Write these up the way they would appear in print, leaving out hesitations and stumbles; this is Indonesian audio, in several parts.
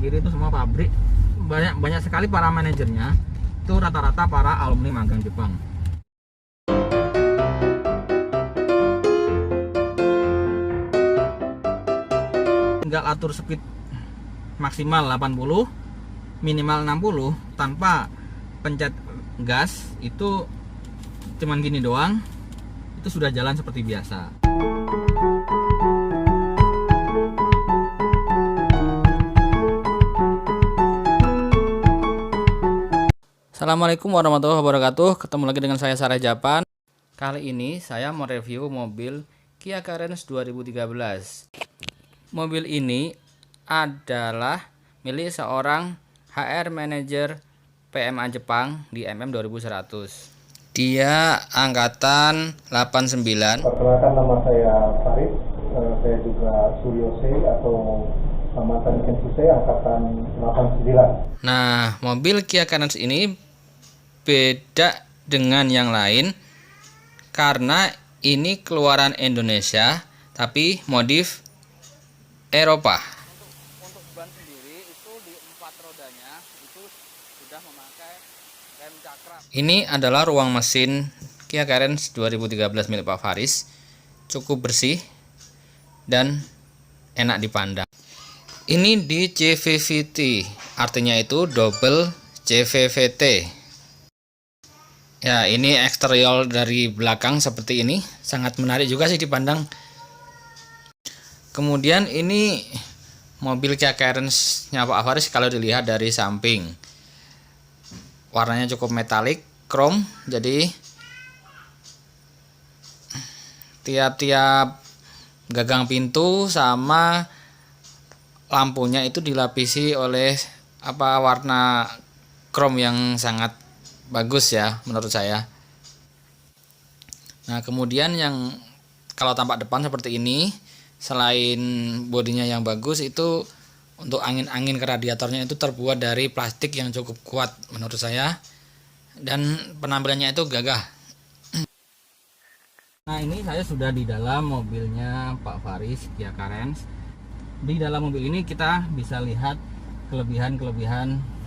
kiri itu semua pabrik, banyak sekali para manajernya itu rata-rata para alumni magang Jepang. Tinggal atur speed maksimal 80, minimal 60 tanpa pencet gas, itu cuman gini doang, itu sudah jalan seperti biasa. Assalamualaikum warahmatullahi wabarakatuh. Ketemu lagi dengan saya Sareh Japan. Kali ini saya mau review mobil Kia Carens 2013. Mobil ini adalah milik seorang HR Manager PMA Jepang di MM 2100. Dia angkatan 89. Perkenalkan, nama saya Farid. Saya juga Suryose atau Amatan Kensuse angkatan 89. Nah, mobil Kia Carens ini beda dengan yang lain karena ini keluaran Indonesia tapi modif Eropa. Untuk ban sendiri itu di 4 rodanya itu sudah memakai rem cakram. Ini adalah ruang mesin Kia Carens 2013 milik Pak Faris. Cukup bersih dan enak dipandang. Ini di CVVT, artinya itu double CVVT. Ya, ini eksterior dari belakang seperti ini, sangat menarik juga sih dipandang. Kemudian ini mobil Kia Carens-nya Pak Faris kalau dilihat dari samping. Warnanya cukup metalik, chrome, jadi tiap-tiap gagang pintu sama lampunya itu dilapisi oleh warna chrome yang sangat bagus ya menurut saya. Nah, kemudian yang kalau tampak depan seperti ini, selain bodinya yang bagus, itu untuk angin-angin ke radiatornya itu terbuat dari plastik yang cukup kuat menurut saya, dan penampilannya itu gagah. Nah, ini saya sudah di dalam mobilnya Pak Faris Kia Carens. Di dalam mobil ini kita bisa lihat kelebihan-kelebihan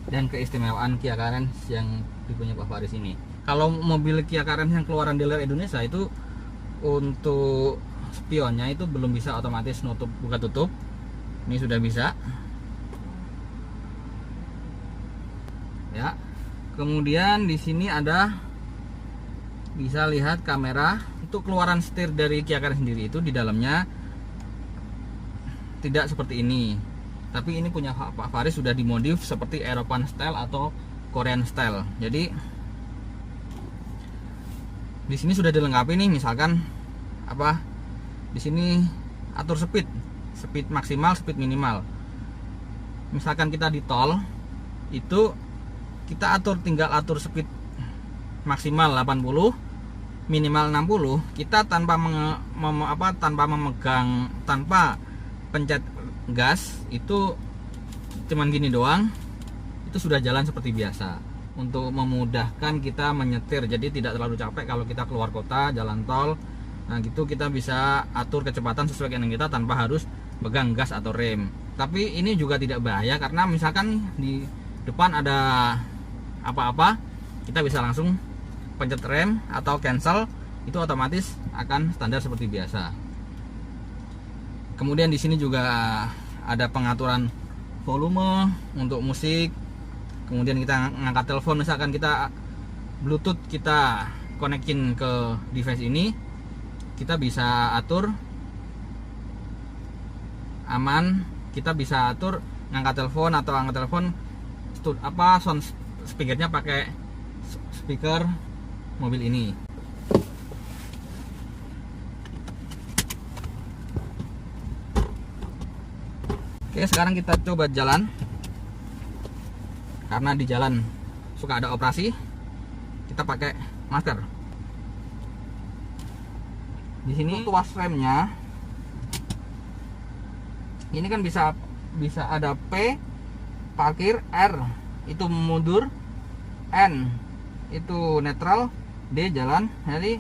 dan keistimewaan Kia Carens yang dipunya Pak Faris ini. Kalau mobil Kia Carens yang keluaran dealer Indonesia itu untuk spionnya itu belum bisa otomatis nutup buka tutup. Ini sudah bisa. Ya. Kemudian di sini ada bisa lihat kamera. Untuk keluaran setir dari Kia Carens sendiri itu di dalamnya tidak seperti ini. Tapi ini punya Pak Faris sudah dimodif seperti European style atau Korean style. Jadi di sini sudah dilengkapi nih, misalkan di sini atur speed maksimal, speed minimal. Misalkan kita di tol itu kita tinggal atur speed maksimal 80, minimal 60. Kita tanpa memegang, tanpa pencet gas, itu cuman gini doang, itu sudah jalan seperti biasa. Untuk memudahkan kita menyetir, jadi tidak terlalu capek kalau kita keluar kota, jalan tol. Nah gitu kita bisa atur kecepatan sesuai dengan kita tanpa harus pegang gas atau rem. Tapi ini juga tidak bahaya karena misalkan di depan ada apa-apa, kita bisa langsung pencet rem atau cancel, itu otomatis akan standar seperti biasa. Kemudian di sini juga ada pengaturan volume untuk musik. Kemudian kita ngangkat telepon, misalkan kita Bluetooth, kita konekin ke device ini, kita bisa atur aman. Kita bisa atur ngangkat telepon atau angkat telepon sound speakernya pakai speaker mobil ini. Oke, sekarang kita coba jalan. Karena di jalan suka ada operasi, kita pakai masker. Di sini tuas remnya ini kan bisa ada P parkir, R itu mundur, N itu netral, D jalan. Jadi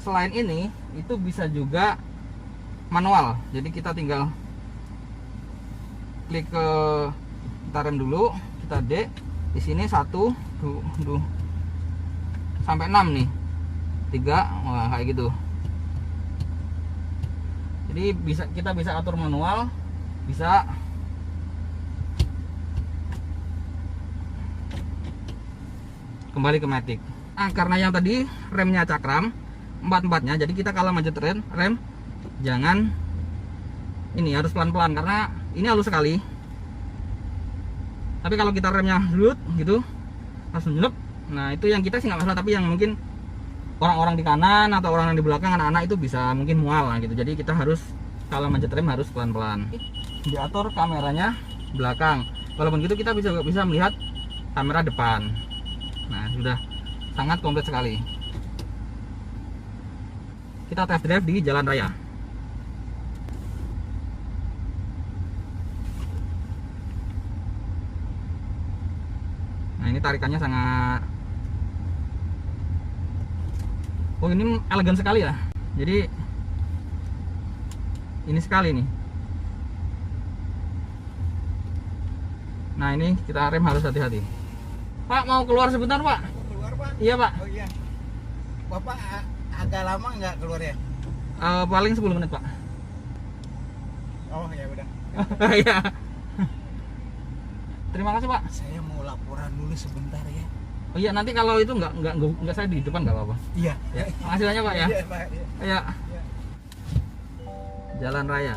selain ini itu bisa juga manual. Jadi kita tinggal klik ke, kita rem dulu, kita D. Di sini 1 sampai 6 nih. 3, wah kayak gitu. Jadi kita bisa atur manual, bisa kembali ke matic. Karena yang tadi remnya cakram 4-4-nya, jadi kita kalau manjat rem jangan ini, harus pelan-pelan karena ini halus sekali. Tapi kalau kita remnya lut gitu langsung jelek, nah itu yang kita sih nggak masalah, tapi yang mungkin orang-orang di kanan atau orang yang di belakang, anak-anak itu bisa mungkin mual gitu. Jadi kita harus kalau manjat rem harus pelan-pelan. Diatur kameranya belakang, walaupun gitu kita bisa melihat kamera depan. Nah sudah sangat komplit sekali. Kita test drive di jalan raya. Nah ini tarikannya sangat, oh ini elegan sekali ya. Jadi ini sekali nih. Nah ini kita rem harus hati-hati. Pak mau keluar sebentar Pak? Keluar Pak? Iya Pak. Oh iya. Bapak agak lama nggak keluar ya? Paling 10 menit Pak. Oh ya udah. Iya. Terima kasih Pak. Saya mau laporan dulu sebentar ya. Oh iya, nanti kalau itu nggak saya di depan nggak apa-apa. Iya. Ya. Makasih banyak Pak ya. Iya Pak. Iya. Iya. Jalan raya.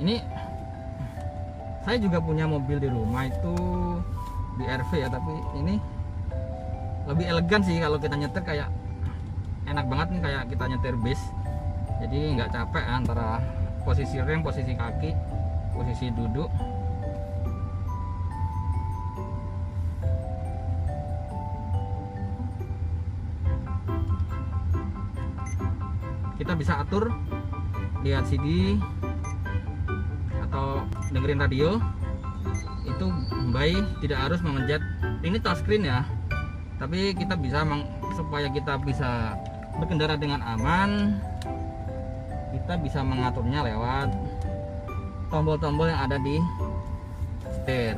Ini saya juga punya mobil di rumah itu di RV ya, tapi ini lebih elegan sih kalau kita nyetir, kayak enak banget nih kayak kita nyetir bis. Jadi nggak capek antara posisi rem, posisi kaki, posisi duduk. Kita bisa atur lihat CD atau dengerin radio, itu baik, tidak harus memanjat. Ini touchscreen ya, tapi kita bisa supaya kita bisa berkendara dengan aman, kita bisa mengaturnya lewat tombol-tombol yang ada di setir.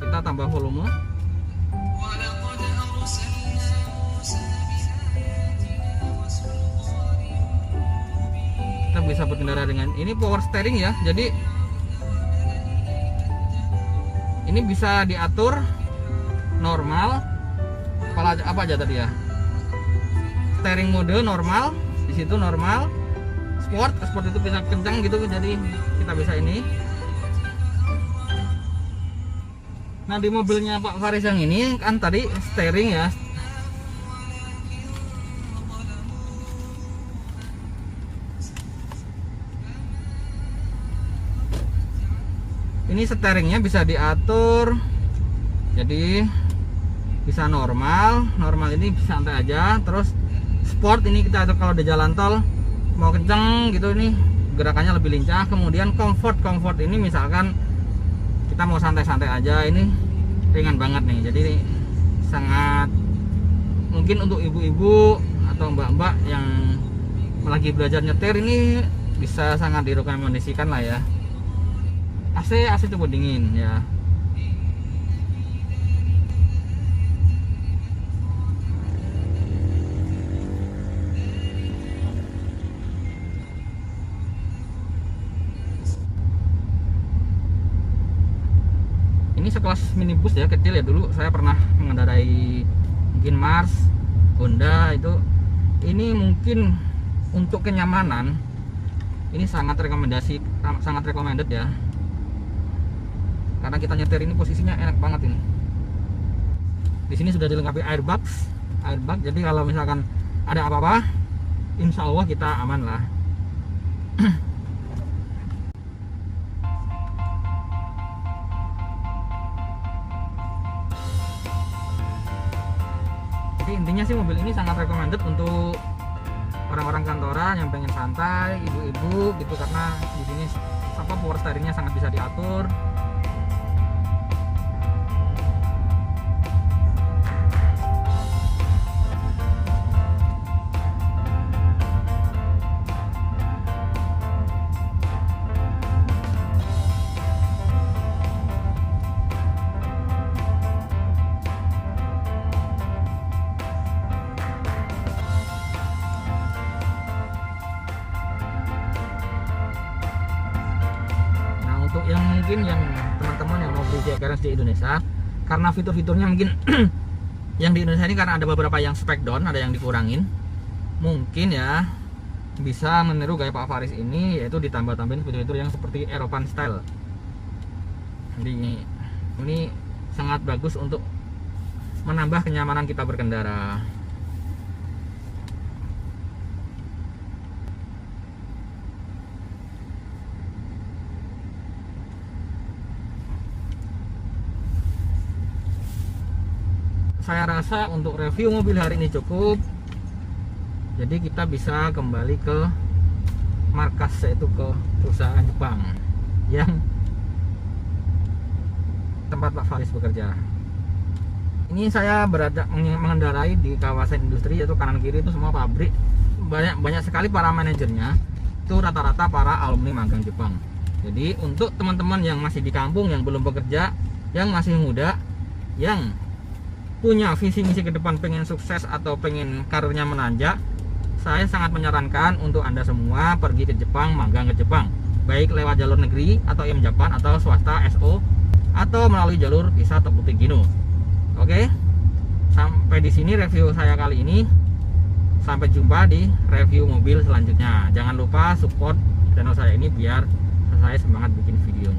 Kita tambah volume. Kita bisa berkendara dengan ini power steering ya. Jadi ini bisa diatur normal, apa aja tadi ya. Steering mode normal, di situ normal. Sport itu bisa kencang gitu, jadi kita bisa ini. Nah di mobilnya Pak Faris yang ini kan tadi steering ya. Ini steeringnya bisa diatur, jadi bisa normal ini santai aja. Terus sport ini kita atur kalau di jalan tol mau kenceng gitu, ini gerakannya lebih lincah. Kemudian comfort ini misalkan kita mau santai-santai aja, ini ringan banget nih. Jadi sangat mungkin untuk ibu-ibu atau mbak-mbak yang lagi belajar nyetir, ini bisa sangat direkomendasikan lah ya. AC cukup dingin ya. Ini sekelas minibus ya, kecil ya. Dulu saya pernah mengendarai mungkin Mars, Honda itu. Ini mungkin untuk kenyamanan ini sangat recommended ya. Karena kita nyetir ini posisinya enak banget ini. Di sini sudah dilengkapi airbag. Jadi kalau misalkan ada apa-apa, insya Allah kita aman lah. Jadi intinya sih mobil ini sangat recommended untuk orang-orang kantoran yang pengen santai, ibu-ibu gitu, karena di sini power steeringnya sangat bisa diatur. Untuk yang mungkin yang teman-teman yang mau beli Kia Carens di Indonesia, karena fitur-fiturnya mungkin yang di Indonesia ini karena ada beberapa yang spek down, ada yang dikurangin, mungkin ya bisa meniru gaya Pak Faris ini, yaitu ditambah-tambahin fitur-fitur yang seperti European style. Jadi ini sangat bagus untuk menambah kenyamanan kita berkendara. Saya rasa untuk review mobil hari ini cukup. Jadi kita bisa kembali ke markas, yaitu ke perusahaan Jepang yang tempat Pak Faris bekerja. Ini saya berada mengendarai di kawasan industri, yaitu kanan kiri itu semua pabrik. Banyak sekali para manajernya itu rata-rata para alumni magang Jepang. Jadi untuk teman-teman yang masih di kampung, yang belum bekerja, yang masih muda, yang punya visi misi ke depan, pengen sukses atau pengen karirnya menanjak, saya sangat menyarankan untuk Anda semua pergi ke Jepang, magang ke Jepang, baik lewat jalur negeri atau IM Japan atau swasta SO, atau melalui jalur visa Tokuti Gino. Oke, sampai di sini review saya kali ini. Sampai jumpa di review mobil selanjutnya. Jangan lupa support channel saya ini biar saya semangat bikin videonya.